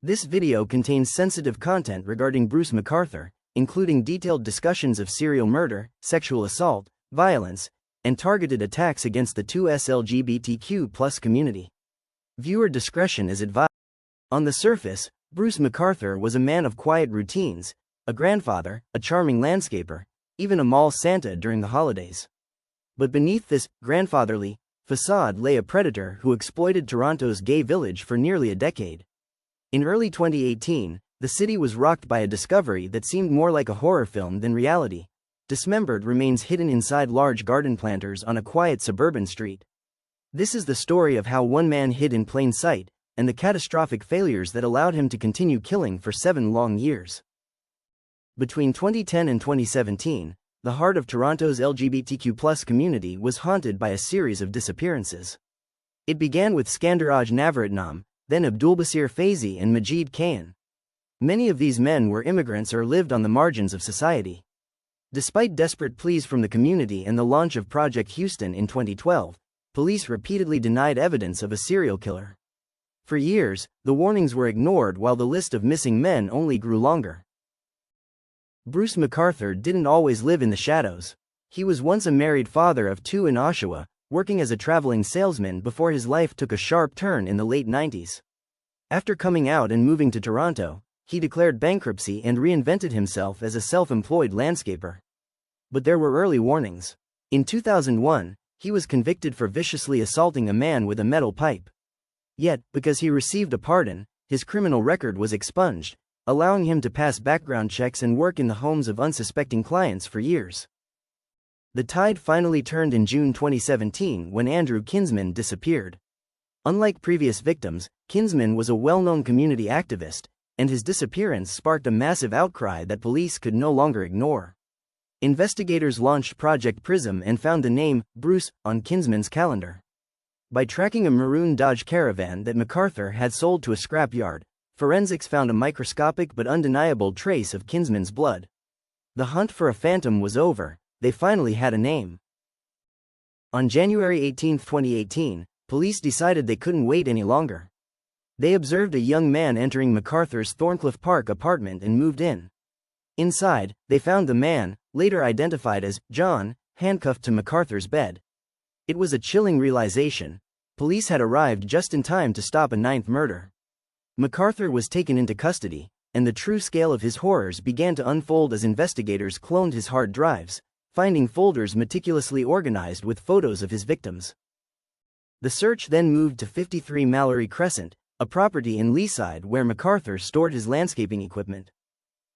This video contains sensitive content regarding Bruce McArthur, including detailed discussions of serial murder, sexual assault, violence, and targeted attacks against the LGBTQ+ community. Viewer discretion is advised. On the surface, Bruce McArthur was a man of quiet routines, a grandfather, a charming landscaper, even a mall Santa during the holidays. But beneath this grandfatherly facade lay a predator who exploited Toronto's gay village for nearly a decade. In early 2018, the city was rocked by a discovery that seemed more like a horror film than reality. Dismembered remains hidden inside large garden planters on a quiet suburban street. This is the story of how one man hid in plain sight, and the catastrophic failures that allowed him to continue killing for 7 long years. Between 2010 and 2017, the heart of Toronto's LGBTQ+ community was haunted by a series of disappearances. It began with Skandaraj Navaratnam, then Abdulbasir Faizi and Majid Kayan. Many of these men were immigrants or lived on the margins of society. Despite desperate pleas from the community and the launch of Project Houston in 2012, police repeatedly denied evidence of a serial killer. For years, the warnings were ignored while the list of missing men only grew longer. Bruce McArthur didn't always live in the shadows. He was once a married father of 2 in Oshawa, working as a traveling salesman before his life took a sharp turn in the late 90s. After coming out and moving to Toronto, he declared bankruptcy and reinvented himself as a self-employed landscaper. But there were early warnings. In 2001, he was convicted for viciously assaulting a man with a metal pipe. Yet, because he received a pardon, his criminal record was expunged, allowing him to pass background checks and work in the homes of unsuspecting clients for years. The tide finally turned in June 2017 when Andrew Kinsman disappeared. Unlike previous victims, Kinsman was a well-known community activist, and his disappearance sparked a massive outcry that police could no longer ignore. Investigators launched Project Prism and found the name Bruce on Kinsman's calendar. By tracking a maroon Dodge Caravan that McArthur had sold to a scrapyard, forensics found a microscopic but undeniable trace of Kinsman's blood. The hunt for a phantom was over. They finally had a name. On January 18, 2018, police decided they couldn't wait any longer. They observed a young man entering McArthur's Thorncliffe Park apartment and moved in. Inside, they found the man, later identified as John, handcuffed to McArthur's bed. It was a chilling realization. Police had arrived just in time to stop a 9th murder. McArthur was taken into custody, and the true scale of his horrors began to unfold as investigators cloned his hard drives, finding folders meticulously organized with photos of his victims. The search then moved to 53 Mallory Crescent, a property in Leaside where McArthur stored his landscaping equipment.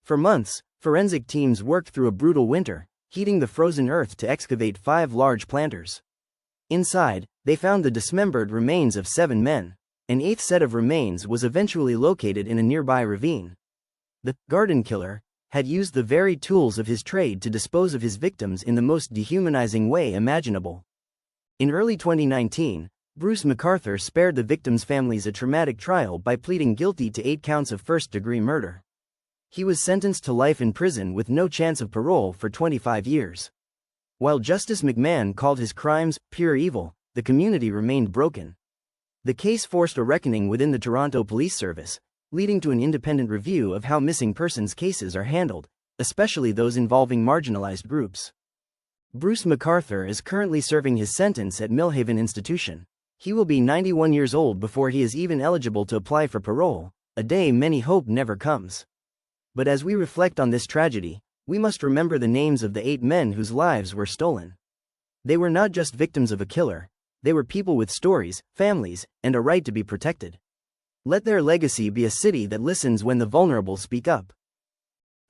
For months, forensic teams worked through a brutal winter, heating the frozen earth to excavate 5 large planters. Inside, they found the dismembered remains of 7 men. An 8th set of remains was eventually located in a nearby ravine. The garden killer had used the very tools of his trade to dispose of his victims in the most dehumanizing way imaginable. In early 2019, Bruce McArthur spared the victims' families a traumatic trial by pleading guilty to 8 counts of first-degree murder. He was sentenced to life in prison with no chance of parole for 25 years. While Justice McMahon called his crimes pure evil, the community remained broken. The case forced a reckoning within the Toronto Police Service, leading to an independent review of how missing persons cases are handled, especially those involving marginalized groups. Bruce McArthur is currently serving his sentence at Millhaven Institution. He will be 91 years old before he is even eligible to apply for parole, a day many hope never comes. But as we reflect on this tragedy, we must remember the names of the 8 men whose lives were stolen. They were not just victims of a killer, they were people with stories, families, and a right to be protected. Let their legacy be a city that listens when the vulnerable speak up.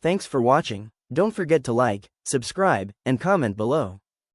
Thanks for watching. Don't forget to like, subscribe, and comment below.